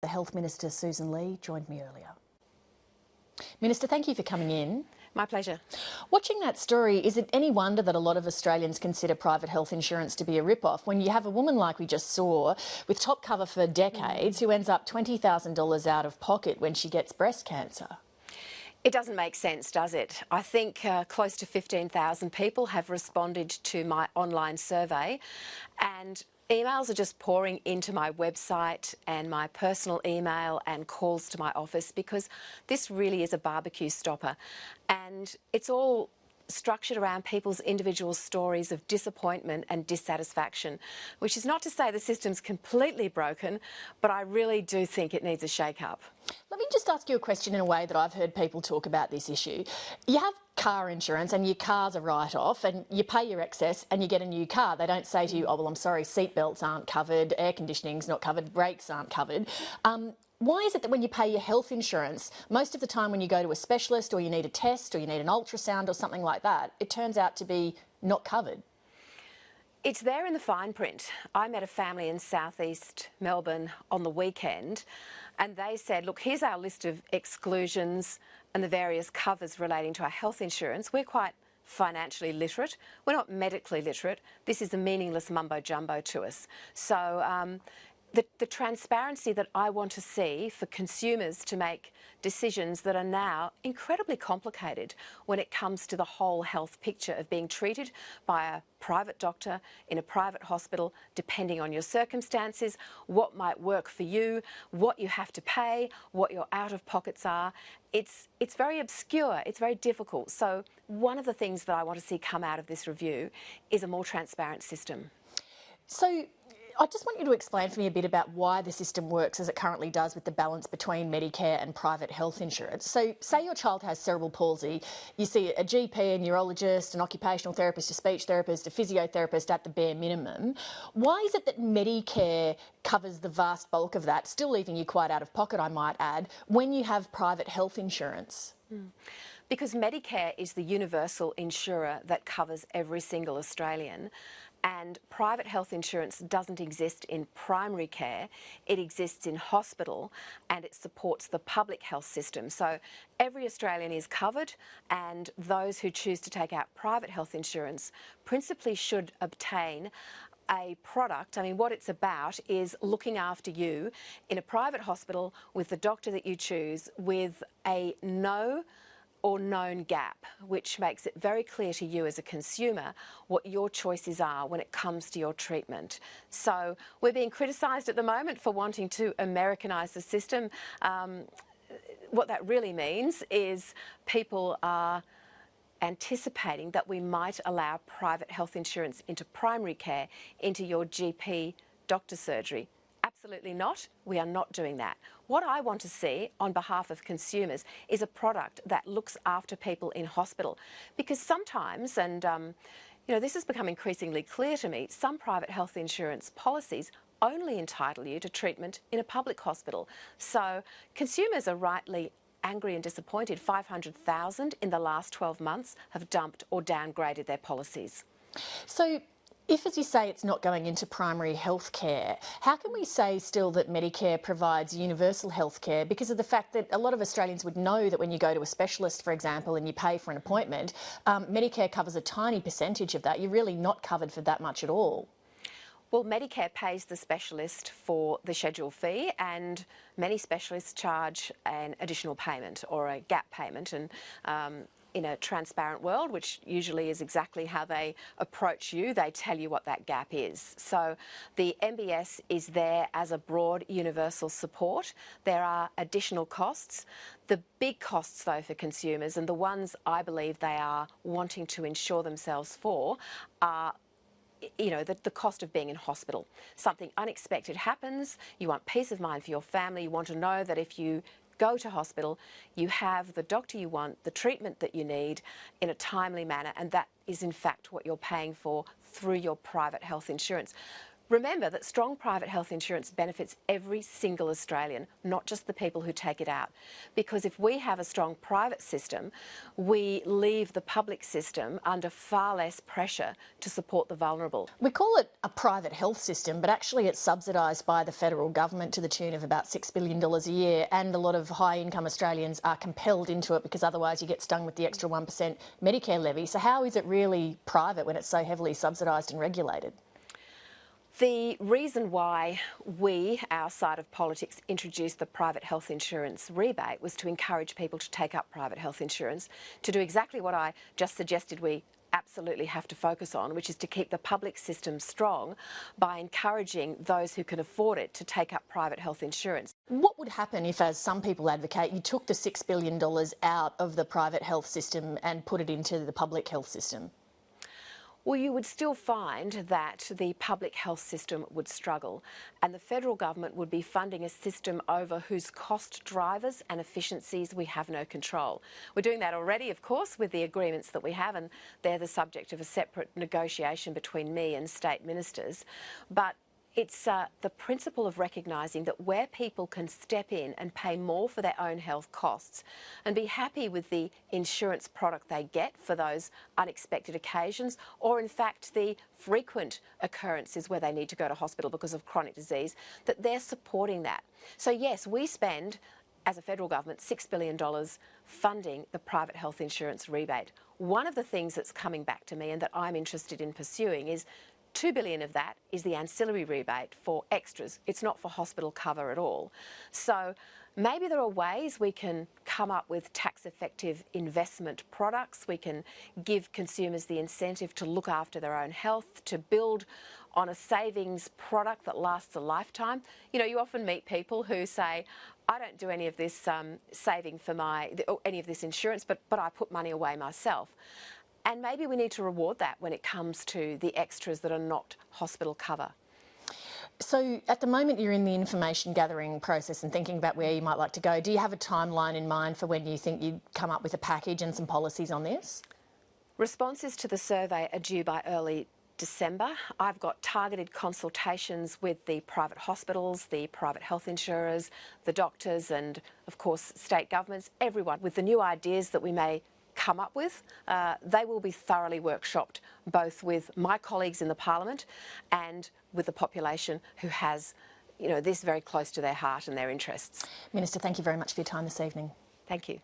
The Health Minister, Susan Lee, joined me earlier. Minister, thank you for coming in. My pleasure. Watching that story, is it any wonder that a lot of Australians consider private health insurance to be a rip-off when you have a woman like we just saw with top cover for decades who ends up $20,000 out of pocket when she gets breast cancer? It doesn't make sense, does it? I think close to 15,000 people have responded to my online survey, and emails are just pouring into my website and my personal email and calls to my office because this really is a barbecue stopper, and it's all structured around people's individual stories of disappointment and dissatisfaction, which is not to say the system's completely broken, but I really do think it needs a shake-up. Let me just ask you a question in a way that I've heard people talk about this issue. You have car insurance and your car's a write-off and you pay your excess and you get a new car. They don't say to you, oh, well, I'm sorry, seatbelts aren't covered, air conditioning's not covered, brakes aren't covered. Why is it that when you pay your health insurance, most of the time when you go to a specialist or you need a test or you need an ultrasound or something like that, it turns out to be not covered? It's there in the fine print. I met a family in southeast Melbourne on the weekend and they said, look, here's our list of exclusions and the various covers relating to our health insurance. We're quite financially literate. We're not medically literate. This is a meaningless mumbo-jumbo to us. So the transparency that I want to see for consumers to make decisions that are now incredibly complicated when it comes to the whole health picture of being treated by a private doctor in a private hospital, depending on your circumstances, what might work for you, what you have to pay, what your out-of-pockets are. It's very obscure, it's very difficult. So one of the things that I want to see come out of this review is a more transparent system. So I just want you to explain for me a bit about why the system works as it currently does with the balance between Medicare and private health insurance. So say your child has cerebral palsy, you see a GP, a neurologist, an occupational therapist, a speech therapist, a physiotherapist at the bare minimum. Why is it that Medicare covers the vast bulk of that, still leaving you quite out of pocket, I might add, when you have private health insurance? Because Medicare is the universal insurer that covers every single Australian, and private health insurance doesn't exist in primary care, it exists in hospital and it supports the public health system. So every Australian is covered, and those who choose to take out private health insurance principally should obtain a product. I mean, what it's about is looking after you in a private hospital with the doctor that you choose with a no or known gap, which makes it very clear to you as a consumer what your choices are when it comes to your treatment. So we're being criticised at the moment for wanting to Americanise the system. What that really means is people are anticipating that we might allow private health insurance into primary care, into your GP doctor surgery. Absolutely not. We are not doing that. What I want to see on behalf of consumers is a product that looks after people in hospital. Because sometimes, and you know, this has become increasingly clear to me, some private health insurance policies only entitle you to treatment in a public hospital. So consumers are rightly angry and disappointed. 500,000 in the last 12 months have dumped or downgraded their policies. So if, as you say, it's not going into primary health care, how can we say still that Medicare provides universal health care because of the fact that a lot of Australians would know that when you go to a specialist, for example, and you pay for an appointment, Medicare covers a tiny percentage of that. You're really not covered for that much at all. Well, Medicare pays the specialist for the schedule fee, and many specialists charge an additional payment or a gap payment. And in a transparent world, which usually is exactly how they approach you, they tell you what that gap is. So the MBS is there as a broad universal support. There are additional costs. The big costs, though, for consumers, and the ones I believe they are wanting to insure themselves for, are the cost of being in hospital. Something unexpected happens, you want peace of mind for your family, you want to know that if you go to hospital, you have the doctor you want, the treatment that you need in a timely manner, and that is in fact what you're paying for through your private health insurance. Remember that strong private health insurance benefits every single Australian, not just the people who take it out. Because if we have a strong private system, we leave the public system under far less pressure to support the vulnerable. We call it a private health system, but actually it's subsidised by the federal government to the tune of about $6 billion a year, and a lot of high-income Australians are compelled into it because otherwise you get stung with the extra 1% Medicare levy. So how is it really private when it's so heavily subsidised and regulated? The reason why we, our side of politics, introduced the private health insurance rebate was to encourage people to take up private health insurance, to do exactly what I just suggested we absolutely have to focus on, which is to keep the public system strong by encouraging those who can afford it to take up private health insurance. What would happen if, as some people advocate, you took the $6 billion out of the private health system and put it into the public health system? Well, you would still find that the public health system would struggle, and the federal government would be funding a system over whose cost drivers and efficiencies we have no control. We're doing that already, of course, with the agreements that we have, and they're the subject of a separate negotiation between me and state ministers. But it's the principle of recognising that where people can step in and pay more for their own health costs and be happy with the insurance product they get for those unexpected occasions, or in fact the frequent occurrences where they need to go to hospital because of chronic disease, that they're supporting that. So yes, we spend, as a federal government, $6 billion funding the private health insurance rebate. One of the things that's coming back to me and that I'm interested in pursuing is $2 billion of that is the ancillary rebate for extras. It's not for hospital cover at all. So maybe there are ways we can come up with tax-effective investment products. We can give consumers the incentive to look after their own health, to build on a savings product that lasts a lifetime. You know, you often meet people who say, I don't do any of this saving for any of this insurance, but I put money away myself. And maybe we need to reward that when it comes to the extras that are not hospital cover. So at the moment you're in the information gathering process and thinking about where you might like to go. Do you have a timeline in mind for when you think you'd come up with a package and some policies on this? Responses to the survey are due by early December. I've got targeted consultations with the private hospitals, the private health insurers, the doctors and, of course, state governments, everyone with the new ideas that we may come up with. They will be thoroughly workshopped, both with my colleagues in the Parliament and with the population who has, you know, this very close to their heart and their interests. Minister, thank you very much for your time this evening. Thank you.